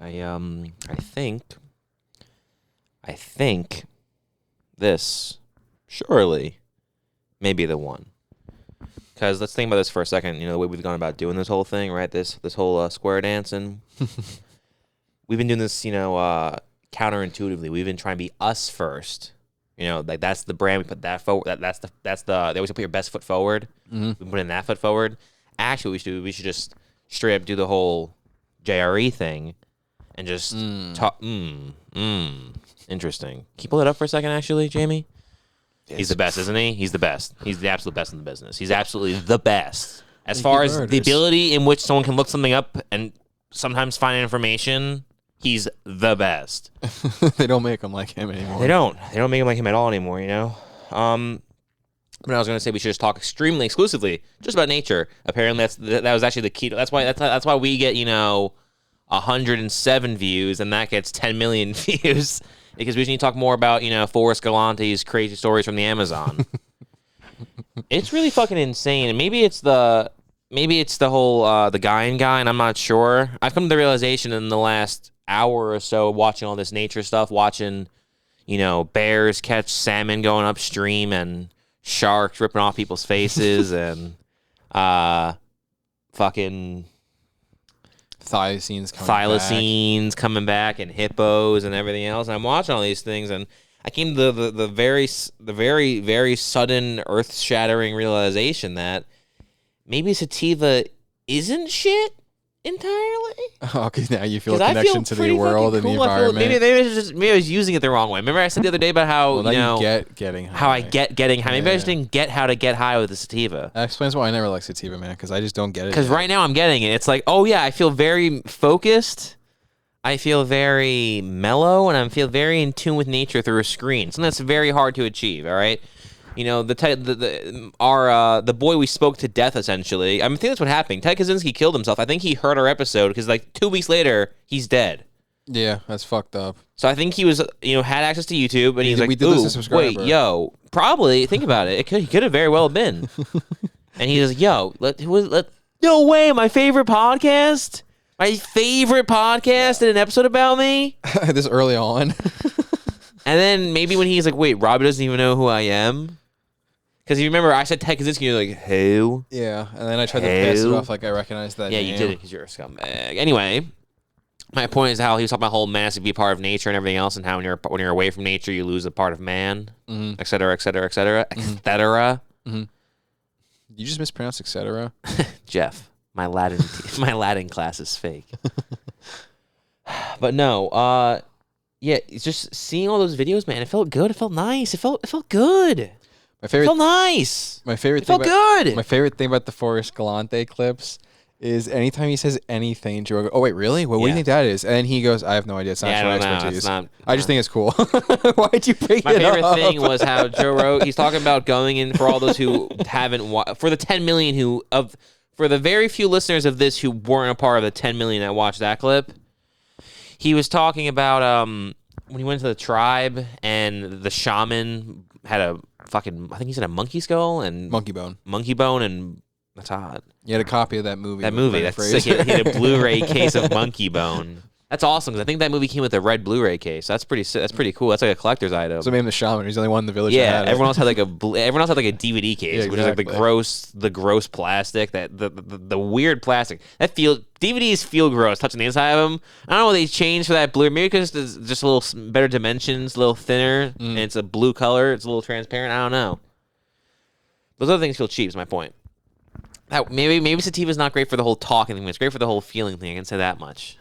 I think this surely may be the one. Because let's think about this for a second. You know, the way we've gone about doing this whole thing, right? This whole square dancing. We've been doing this, counterintuitively. We've been trying to be us first. You know, like that's the brand. We put that forward. That's the. They always put your best foot forward. Mm-hmm. We put in that foot forward. Actually, we should just straight up do the whole JRE thing, and just talk. Interesting. Can you pull it up for a second, actually, Jamie? Yes. He's the best, isn't he? He's the best. He's the absolute best in the business. He's absolutely the best. As far as the ability in which someone can look something up and sometimes find information, he's the best. They don't make him like him anymore. They don't make him like him at all anymore, you know? But I was going to say we should just talk extremely exclusively just about nature. Apparently that was actually the key. That's why we get, 107 views and that gets 10 million views. Because we just need to talk more about, Forrest Galante's crazy stories from the Amazon. It's really fucking insane. And maybe it's the whole the guy, and I'm not sure. I've come to the realization in the last hour or so watching all this nature stuff, watching, bears catch salmon going upstream and sharks ripping off people's faces and fucking thylacines coming back and hippos and everything else. And I'm watching all these things, and I came to the very, very sudden, earth-shattering realization that maybe sativa isn't shit entirely. Oh, because now you feel a connection to the world and the environment. Maybe I was using it the wrong way. Remember I said the other day about how getting high. How I get getting high. Maybe I just didn't get how to get high with the sativa. That explains why I never like sativa, man. Because I just don't get it. Because right now I'm getting it. It's like, oh yeah, I feel very focused. I feel very mellow, and I feel very in tune with nature through a screen. Something that's very hard to achieve. All right. The boy we spoke to death, essentially. I think that's what happened. Ted Kaczynski killed himself. I think he heard our episode because, 2 weeks later, he's dead. Yeah, that's fucked up. So I think he was, had access to YouTube, and he's like, wait, yo, probably, think about it. He could have very well been. And he was like, no way, my favorite podcast? My favorite podcast did an episode about me? This early on. And then maybe when he's like, wait, Robbie doesn't even know who I am? Because you remember, I said Ted Kaczynski, you're like, who? Yeah, and then I tried to pass it off like I recognized that name. Yeah, you did it because you're a scumbag. Anyway, my point is how he was talking about the whole man has to be a part of nature and everything else, and how when you're away from nature, you lose a part of man, et cetera, et cetera, et cetera, et cetera. You just mispronounced et cetera? Jeff, my Latin class is fake. But no, yeah, it's just seeing all those videos, man. It felt good. It felt nice. It felt good. It felt nice. My favorite thing about the Forrest Galante clips is anytime he says anything, Joe goes, oh wait, really? What do you think that is? And then he goes, I have no idea. It's not my expertise. I just think it's cool. Why'd you bring it up? My favorite thing was how Joe wrote, he's talking about going in for all those who haven't for the 10 million for the very few listeners of this who weren't a part of the 10 million that watched that clip. He was talking about when he went to the tribe and the shaman had a fucking, I think he said a monkey skull and monkey bone, and that's odd. You had a copy of that movie. That's sick. He had a Blu-ray case of Monkey Bone. That's awesome because I think that movie came with a red Blu-ray case. That's pretty cool. That's like a collector's item. So maybe the shaman. He's the only one in the village. Yeah, everyone else had like a DVD case, which is like the gross plastic, that the weird plastic. DVDs feel gross touching the inside of them. I don't know what they changed for that blue. Maybe because it's just a little better dimensions, a little thinner, and it's a blue color. It's a little transparent. I don't know. Those other things feel cheap. Is my point. That maybe sativa's not great for the whole talking thing. It's great for the whole feeling thing. I can say that much.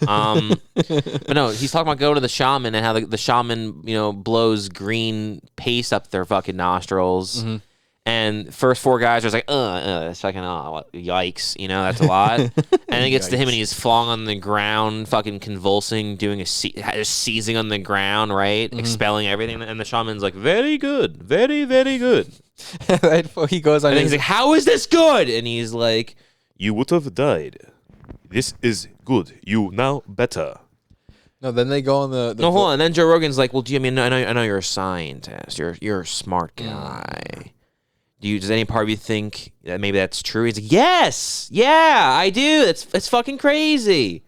But no, he's talking about going to the shaman and how the shaman, blows green paste up their fucking nostrils. Mm-hmm. And first 4 guys are just like, it's fucking, yikes, that's a lot. And then it gets to him and he's falling on the ground, fucking convulsing, doing just seizing on the ground, right? Mm-hmm. Expelling everything. And the shaman's like, very good, very, very good. He goes on. And he's like, how is this good? And he's like, you would have died. This is good. You now better. No, then they go on the no, hold on. And then Joe Rogan's like, well, I know you're a scientist. You're a smart guy. Does any part of you think that maybe that's true? He's like, yes, yeah, I do. It's fucking crazy.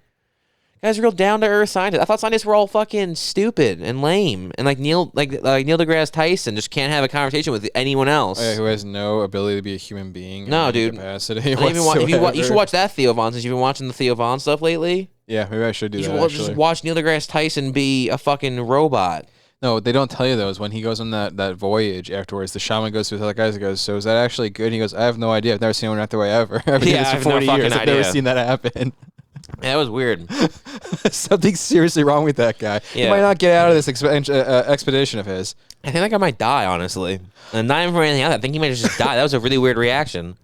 Guy's a real down to earth scientist. I thought scientists were all fucking stupid and lame, and like Neil deGrasse Tyson just can't have a conversation with anyone else. Who has no ability to be a human being. No, in any dude. Capacity You should watch that Theo Von since you've been watching the Theo Von stuff lately. Yeah, maybe I should do that. You should just watch Neil deGrasse Tyson be a fucking robot. No, they don't tell you those. When he goes on that voyage afterwards, the shaman goes to the other guys and goes, "So is that actually good?" And he goes, "I have no idea. I've never seen one act that way ever. I've been doing this for 40 years. I've never seen that happen." Yeah, that was weird. Something's seriously wrong with that guy. Yeah. He might not get out of this expedition of his. I think that guy might die, honestly. And not even for anything else. I think he might just die. That was a really weird reaction.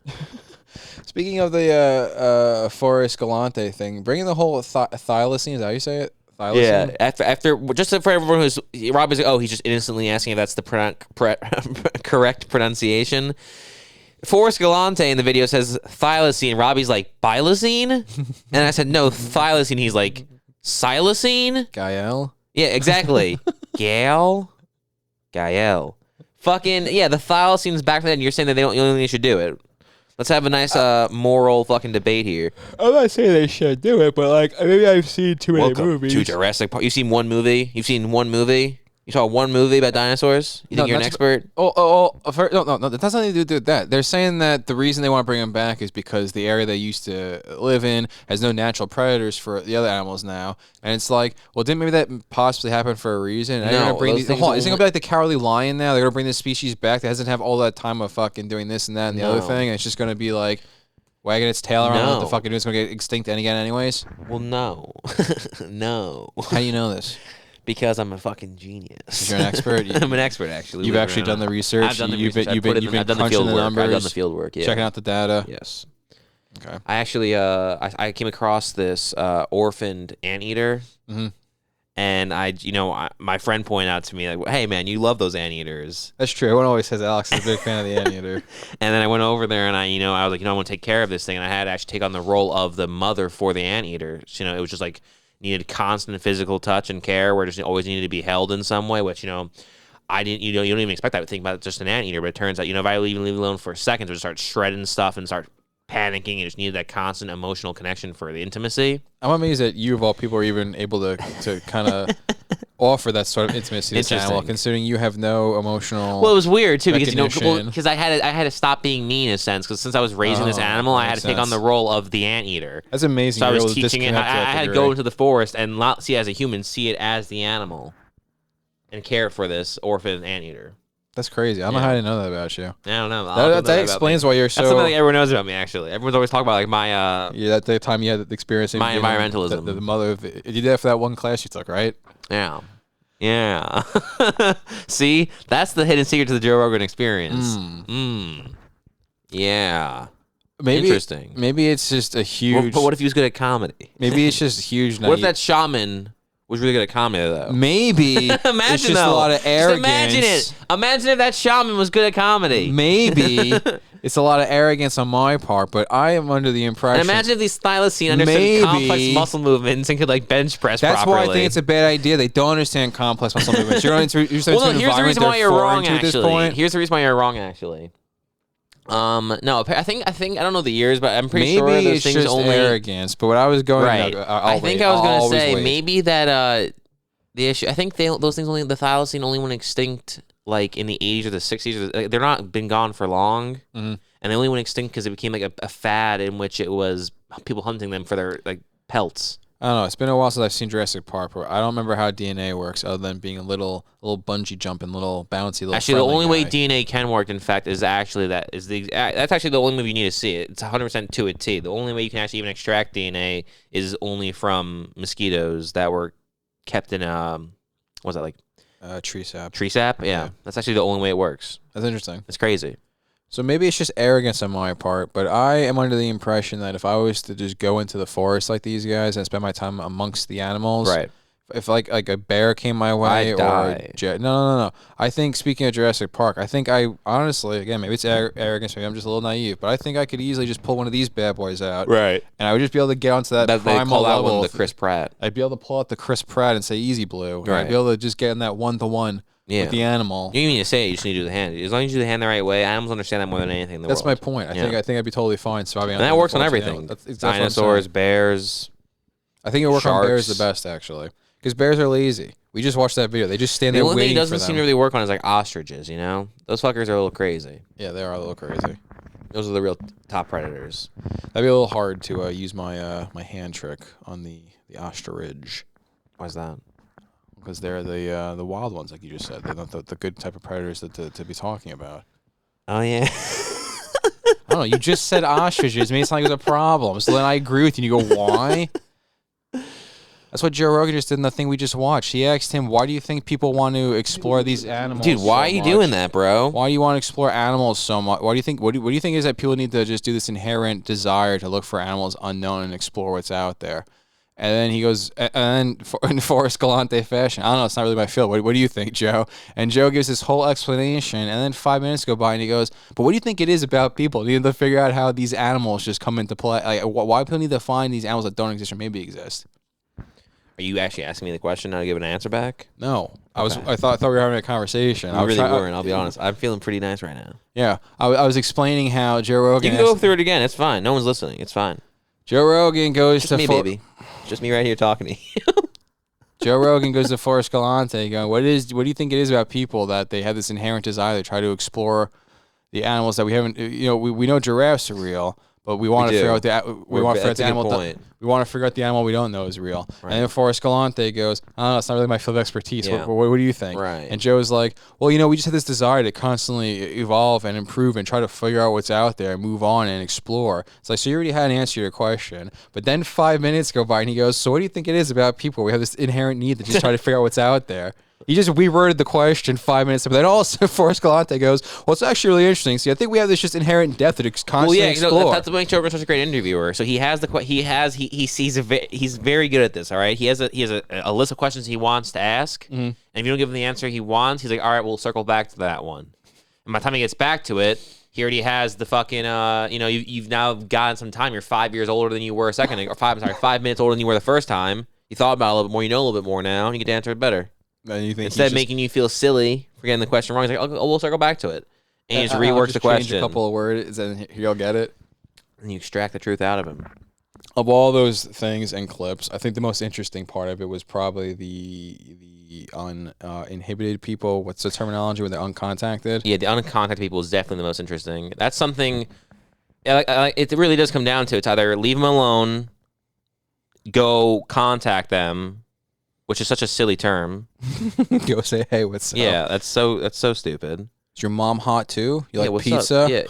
Speaking of the Forrest Galante thing, bringing the whole thylacine, is that how you say it? Thylacine? Yeah. After just for everyone who's Rob is he's just innocently asking if that's the correct pronunciation. Forrest Galante in the video says thylacine. Robbie's like, bilacine? And I said, no, thylacine. He's like, silacine? Gael? Yeah, exactly. Gael? Fucking, yeah, the thylacines back then, you're saying that you only think they should do it. Let's have a nice moral fucking debate here. I'm not saying they should do it, but like maybe I've seen too many movies. To Jurassic Park. You've seen one movie? You saw one movie about dinosaurs? You think you're an expert? No. That has nothing to do with that. They're saying that the reason they want to bring them back is because the area they used to live in has no natural predators for the other animals now. And it's like, well, didn't maybe that possibly happen for a reason? And No, isn't it going to be like the cowardly lion now? They're going to bring this species back that doesn't have all that time of fucking doing this and that and the other thing. And it's just going to be like wagging its tail around what the fuck it is going to get extinct again anyways? Well, no. No. How do you know this? Because I'm a fucking genius. You're an expert. I'm an expert, actually. You've actually done the research. I've done the research. You've been crunching the numbers. I've done the field work. Yeah. Checking out the data. Yes. Okay. I actually I came across this orphaned anteater, and my friend pointed out to me like, "Hey man, you love those anteaters." That's true. Everyone always says Alex is a big fan of the anteater. And then I went over there and I was like, I want to take care of this thing, and I had to actually take on the role of the mother for the anteater. So, it was just like. Needed constant physical touch and care, where it just always needed to be held in some way, which, I didn't, you don't even expect that. I would think about it just an anteater, but it turns out, if I even leave it alone for a second, it would start shredding stuff and start panicking, and just needed that constant emotional connection for the intimacy. I'm amazed that you, of all people, are even able to kind of offer that sort of intimacy to this animal, considering you have no emotional. Well, it was weird too because I had to stop being mean in a sense, because since I was raising this animal, I had to take on the role of the anteater. That's amazing. So I was teaching it. I had to go into the forest and not see it as a human, see it as the animal, and care for this orphan anteater. That's crazy. I don't know how I didn't know that about you. I don't know. That explains why you're so. That's something like everyone knows about me. Actually, everyone's always talking about like my. That the time you had the experience. My environmentalism. The mother of. You did that for that one class you took, right? Yeah. Yeah. See, that's the hidden secret to the Joe Rogan experience. Yeah. Interesting. Maybe it's just a huge. But what if he was good at comedy? Maybe it's just huge. What if that shaman was really good at comedy, though? Maybe. Imagine it's just a lot of arrogance. Just imagine it. Imagine if that shaman was good at comedy. Maybe. It's a lot of arrogance on my part, but I am under the impression. And imagine if these thylacine understood complex muscle movements and could like bench press properly. That's why I think it's a bad idea. They don't understand complex muscle movements. You're here's the reason why you're wrong. Actually, here's the reason why you're wrong. Actually, no, I think I don't know the years, but I'm pretty sure those it's things just only arrogance. But what I was going, right. I think I was going to say maybe that the issue. I think those things the thylacine only went extinct like in the 80s or the 60s. They're not been gone for long. And they only went extinct because it became like a fad in which it was people hunting them for their like pelts. I don't know. It's been a while since I've seen Jurassic Park, but I don't remember how DNA works other than being a little bungee jumping, little bouncy, little. Actually, the only way DNA can work, in fact, is actually that's actually the only way you need to see it. It's 100% to a T. The only way you can actually even extract DNA is only from mosquitoes that were kept in what was that like? Tree sap. Tree sap. Yeah, that's actually the only way it works. That's interesting. It's crazy. So maybe it's just arrogance on my part, but I am under the impression that if I was to just go into the forest like these guys and spend my time amongst the animals, right? If like a bear came my way, I'd die. No. I think, speaking of Jurassic Park, I think I honestly, again, maybe it's arrogance, maybe I'm just a little naive, but I think I could easily just pull one of these bad boys out, right? And I would just be able to get onto that primal level. That one, the Chris Pratt. I'd be able to pull out the Chris Pratt and say "Easy Blue." Right. I'd be able to just get in that 1-to-1. Yeah. With the animal. You don't even need to say it, you just need to do the hand. As long as you do the hand the right way, animals understand that more than anything in the world. That's my point. I think I'd be totally fine surviving. And that works on everything. Dinosaurs, bears. I think it worked on bears the best, actually. Because bears are lazy. We just watched that video. They just stand there waiting for them. The only thing it doesn't seem to really work on is like ostriches, you know? Those fuckers are a little crazy. Yeah, they are a little crazy. Those are the real top predators. That'd be a little hard to use my my hand trick on the ostrich. Why's that? Because they're the wild ones, like you just said. They're not the good type of predators to be talking about. Oh, yeah. I don't know. You just said ostriches. Made it sound like it was a problem. So then I agree with you. And you go, why? That's what Joe Rogan just did in the thing we just watched. He asked him, why do you think people want to explore these animals Dude, why are you doing that, bro? Why do you want to explore animals so much? Why do you think? What do you think is that people need to just do this inherent desire to look for animals unknown and explore what's out there? And then he goes, and then in Forrest Galante fashion, I don't know, it's not really my field. What do you think, Joe? And Joe gives this whole explanation, and then 5 minutes go by, and he goes, but what do you think it is about people? You need to figure out how these animals just come into play. Like, why people need to find these animals that don't exist or maybe exist? Are you actually asking me the question now to give an answer back? No. Okay. I thought we were having a conversation. We really weren't, I'll be honest. I'm feeling pretty nice right now. Yeah. I was explaining how Joe Rogan... You can go through it again. It's fine. No one's listening. It's fine. Joe Rogan goes just to... Just me, baby. Just me right here talking to you. Joe Rogan goes to Forrest Galante going, what do you think it is about people that they have this inherent desire to try to explore the animals that we haven't... You know, we know giraffes are real, but we want to figure out the animal... We want to figure out the animal we don't know is real. Right. And then Forrest Galante goes, oh, it's not really my field of expertise. Yeah. What do you think? Right. And Joe's like, well, you know, we just have this desire to constantly evolve and improve and try to figure out what's out there and move on and explore. It's like, so you already had an answer to your question. But then 5 minutes go by and he goes, so what do you think it is about people? We have this inherent need to just try to figure out what's out there. He just reworded the question 5 minutes ago. But then also Forrest Galante goes, well, it's actually really interesting. See, I think we have this just inherent depth that constantly explore. That's what makes Joe Rogan such a great interviewer. So he's very good at this. All right, he has a list of questions he wants to ask, and if you don't give him the answer he wants, he's like, all right, we'll circle back to that one. And by the time he gets back to it, he already has the fucking you've now gotten some time. You're 5 years older than you were a second ago, or 5 minutes older than you were the first time. You thought about it a little bit more. You know a little bit more now, and you get to answer it better. And you think instead of making you feel silly for getting the question wrong, he's like, "Oh, we'll circle back to it," and he just reworks the question. Change a couple of words, and you'll get it. And you extract the truth out of him. Of all those things and clips, I think the most interesting part of it was probably the uninhibited people. What's the terminology when they're uncontacted? Yeah, the uncontacted people is definitely the most interesting. That's something. It really does come down to it's either leave them alone, go contact them. Which is such a silly term. Go say, hey, what's up? Yeah, that's so stupid. Is your mom hot too? You like pizza? Up? Yeah.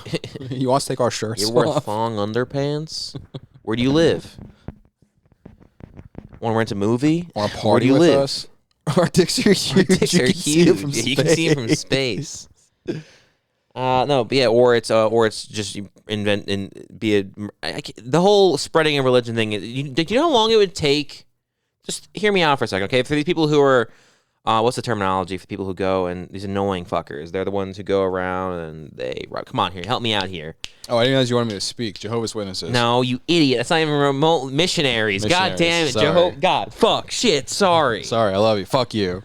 You want to take our shirts off? You wear thong underpants? Where do you live? Want to rent a movie? Want to party with us? Our dicks are huge. Our dicks are huge. You can see it from space. No, but yeah, or it's just invent and be the whole spreading a religion thing. Do you know how long it would take? Just hear me out for a second, okay? For these people who are, what's the terminology for people who go and these annoying fuckers? They're the ones who go around and they, come on here, help me out here. Oh, I didn't realize you wanted me to speak. Jehovah's Witnesses. No, you idiot. That's not even remote. Missionaries. God damn it. God, fuck, shit, sorry. Sorry, I love you. Fuck you.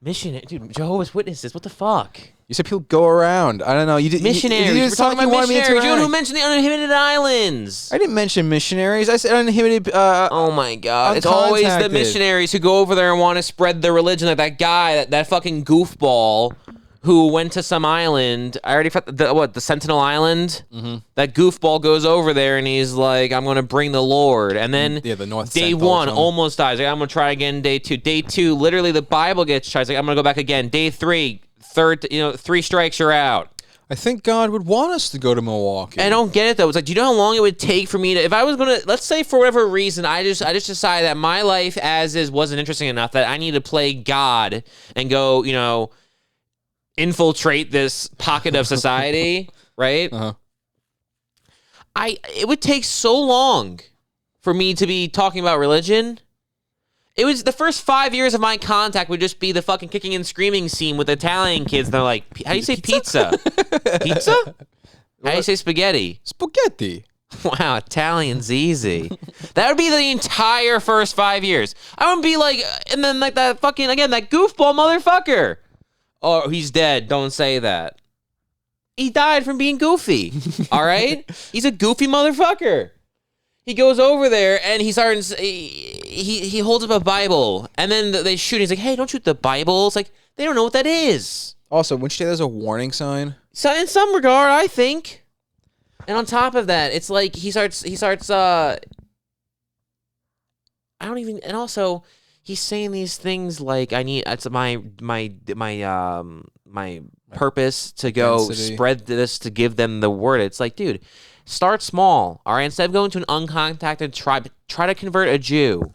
Dude, Jehovah's Witnesses, what the fuck? You said people go around. I don't know. You did missionaries. We're talking about missionaries. You who mentioned the uninhibited islands. I didn't mention missionaries. I said uninhibited. Oh my god! It's always the missionaries who go over there and want to spread their religion, like that guy, that fucking goofball who went to some island. I already forgot the Sentinel Island. Mm-hmm. That goofball goes over there and he's like, "I'm going to bring the Lord." And then the North day one almost dies. Like, I'm going to try again. Day two. Day two, literally the Bible gets tried. Like, I'm going to go back again. Day three. Third, 3 strikes, you're out. I think God would want us to go to Milwaukee. I don't get it though. It's like, do you know how long it would take for me to, if I was gonna, let's say for whatever reason, I just decided that my life as is wasn't interesting enough that I need to play God and go, infiltrate this pocket of society, right? Uh-huh. It would take so long for me to be talking about religion. It was the first 5 years of my contact would just be the fucking kicking and screaming scene with Italian kids. They're like, how do you say pizza? Pizza? How do you say spaghetti? Spaghetti. Wow, Italian's easy. That would be the entire first 5 years. I would be like, and then like that fucking, again, that goofball motherfucker. Oh, he's dead. Don't say that. He died from being goofy. All right? He's a goofy motherfucker. he goes over there and he starts. He holds up a Bible, and then they shoot. He's like, "Hey, don't shoot the Bible." It's like they don't know what that is. Also, wouldn't you say there's a warning sign? So in some regard, I think. And on top of that, it's like he starts. I don't even. And also, he's saying these things like, "I need. It's my purpose to go spread this to give them the word." It's like, dude, start small. All right, instead of going to an uncontacted tribe, try to convert a Jew.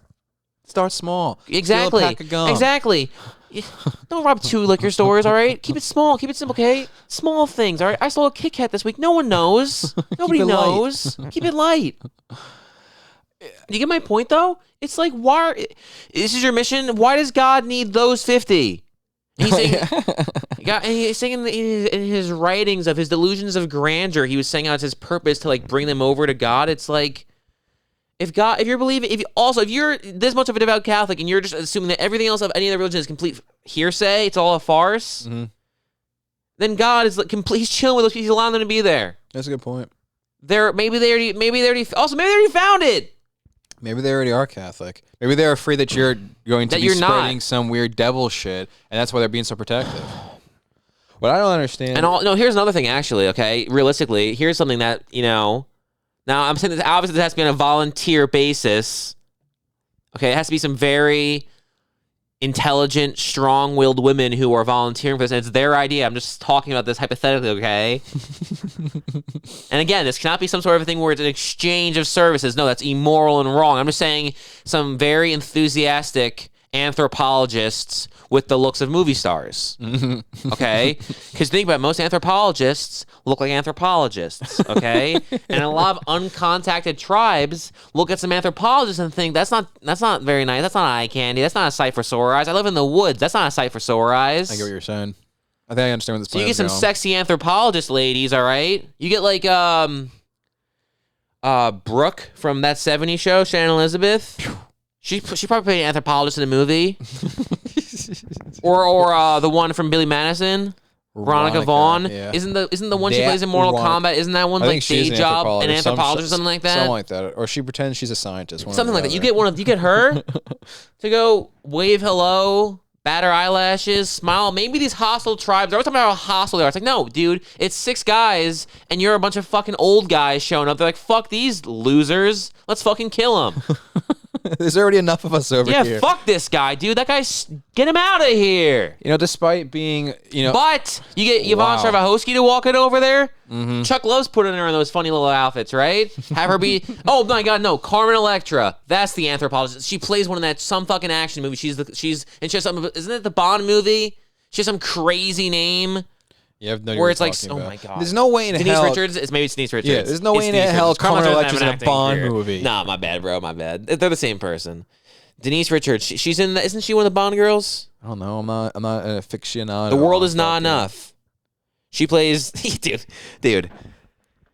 Start small. Exactly. Steal a pack of gum. Exactly. Don't rob 2 liquor stores, all right? Keep it small. Keep it simple, okay? Small things, all right? I stole a Kit Kat this week. No one knows. Nobody knows. Keep it light. You get my point, though? It's like, why? This is your mission? Why does God need those 50? And he's saying in his writings of his delusions of grandeur, he was saying out his purpose to like bring them over to God. It's like, if you're this much of a devout Catholic and you're just assuming that everything else of any other religion is complete hearsay, it's all a farce, then God is like complete. He's chilling with those people. He's allowing them to be there. That's a good point. Maybe they already found it. Maybe they already are Catholic. Maybe they're afraid that you're going to be spreading some weird devil shit, and that's why they're being so protective. What I don't understand. No, here's another thing. Actually, okay, realistically, here's something that Now, I'm saying this, obviously, this has to be on a volunteer basis. Okay, it has to be some very intelligent, strong-willed women who are volunteering for this, and it's their idea. I'm just talking about this hypothetically, okay? And again, this cannot be some sort of thing where it's an exchange of services. No, that's immoral and wrong. I'm just saying some very enthusiastic anthropologists with the looks of movie stars. Okay? Because think about it, most anthropologists look like anthropologists, okay? And a lot of uncontacted tribes look at some anthropologists and think, that's not very nice. That's not eye candy. That's not a sight for sore eyes. I live in the woods. That's not a sight for sore eyes. I get what you're saying. I think I understand what this So you get some sexy anthropologist ladies, all right? You get like Brooke from That 70s Show, Shannon Elizabeth. She probably played an anthropologist in a movie. or the one from Billy Madison, Veronica Vaughn. Yeah. Isn't the one she plays in Mortal Kombat? Isn't that one like day job, an anthropologist or something like that? Something like that. Or she pretends she's a scientist. Something like that. You get her to go wave hello, bat her eyelashes, smile. Maybe these hostile tribes, they're always talking about how hostile they are. It's like, no, dude, it's 6 guys and you're a bunch of fucking old guys showing up. They're like, fuck these losers. Let's fucking kill them. There's already enough of us over here. Yeah, fuck this guy, dude. That guy's... Get him out of here. Despite being, But you get Yvonne Strahovski to walk it over there. Mm-hmm. Chuck loves putting her in those funny little outfits, right? Have her be... Oh, my God, no. Carmen Electra. That's the anthropologist. She plays one in that some fucking action movie. She has some... Isn't it the Bond movie? She has some crazy name. You have no where it's like, about. oh my God. There's no way in Denise hell. Richards? Maybe it's Denise Richards. Yeah, there's no way in hell Carmen Electra's in a Bond movie. Nah, my bad, bro. My bad. They're the same person. Denise Richards. She's in. Isn't she one of the Bond girls? I don't know. I'm not an aficionado. The World Is Not Enough. She plays, dude.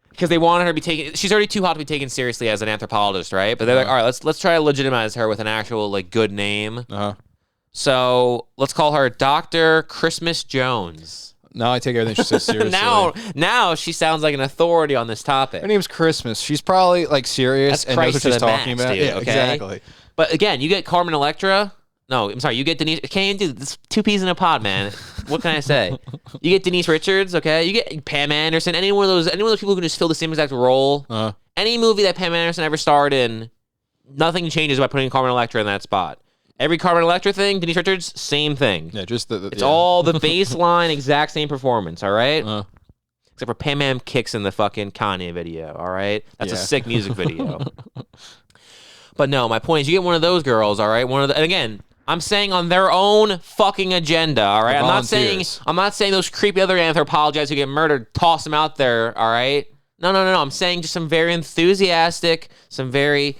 Because they wanted her to be taken. She's already too hot to be taken seriously as an anthropologist, right? But they're like, all right, let's try to legitimize her with an actual like good name. So let's call her Dr. Christmas Jones. Now I take everything she says seriously. now she sounds like an authority on this topic. Her name's Christmas. She's probably like serious and knows what she's talking about. Dude, yeah, okay? Exactly. But again, you get Carmen Electra. No, I'm sorry. You get Denise. Can't do this. 2 peas in a pod, man. What can I say? You get Denise Richards. Okay. You get Pam Anderson. Any one of those people who can just fill the same exact role. Any movie that Pam Anderson ever starred in, nothing changes by putting Carmen Electra in that spot. Every Carmen Electra thing, Denise Richards, same thing. Yeah, just it's all the baseline, exact same performance. All right. Except for Pam kicks in the fucking Kanye video. All right. That's a sick music video. But no, my point is, you get one of those girls, all right. And again, I'm saying on their own fucking agenda, all right. I'm not saying those creepy other anthropologists who get murdered, toss them out there, all right. No. I'm saying just some very enthusiastic, some very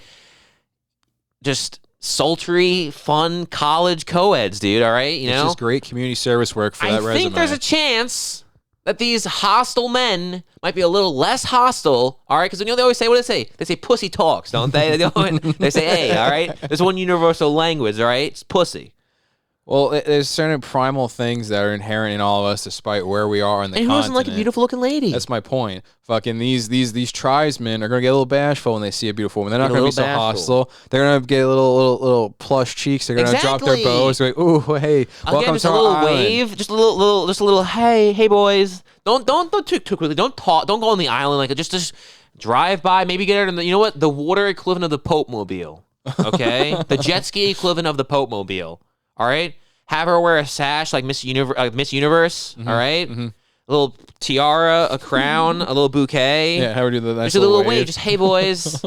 just sultry, fun college co-eds, dude. All right, It's just great community service work for that resume. I think there's a chance that these hostile men might be a little less hostile, all right? Because they always say, what do they say? They say pussy talks, don't they? They say, hey, all right? There's one universal language, all right? It's pussy. Well, there's certain primal things that are inherent in all of us, despite where we are on the continent. And who doesn't like a beautiful looking lady? That's my point. Fucking these tribesmen are gonna get a little bashful when they see a beautiful woman. They're not gonna be so hostile. They're gonna get little plush cheeks. They're gonna drop their bows. They're like, ooh, hey, welcome just to a little our wave, island. just a little hey boys. Don't too quickly. Don't talk. Don't go on the island like just drive by. Maybe get out in the, you know what, the water equivalent of the Pope Mobile. Okay, the jet ski equivalent of the Pope Mobile. All right. Have her wear a sash like Miss Universe. Mm-hmm, all right, a little tiara, a crown, a little bouquet. Yeah, have her do the nice just a little wave. Just hey boys,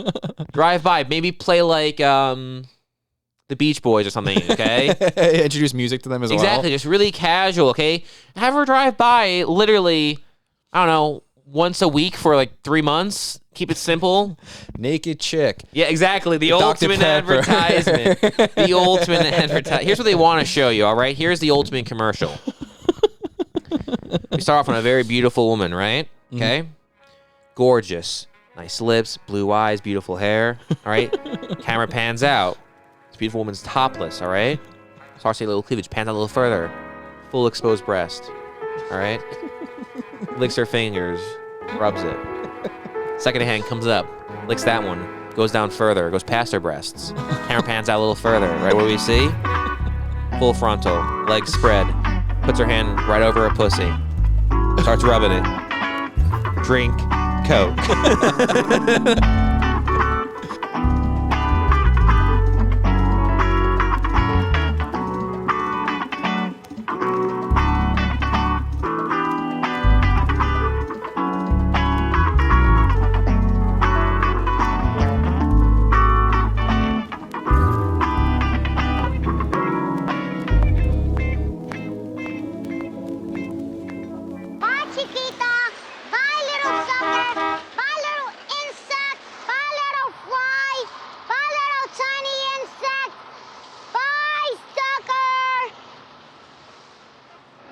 drive by. Maybe play like the Beach Boys or something. Okay, introduce music to them as well. Exactly, just really casual. Okay, have her drive by. Literally, I don't know, once a week for like 3 months. Keep it simple. Naked chick. Yeah, exactly. The ultimate advertisement. The ultimate advertisement. Here's what they want to show you, all right? Here's the ultimate commercial. We start off on a very beautiful woman, right? Okay. Gorgeous. Nice lips, blue eyes, beautiful hair. All right. Camera pans out. This beautiful woman's topless, all right? Starts to see a little cleavage, pans out a little further. Full exposed breast. All right? Licks her fingers, rubs it. Second hand comes up, licks that one, goes down further, goes past her breasts. Camera pans out a little further. Right, what do we see? Full frontal, legs spread, puts her hand right over her pussy, starts rubbing it. Drink Coke.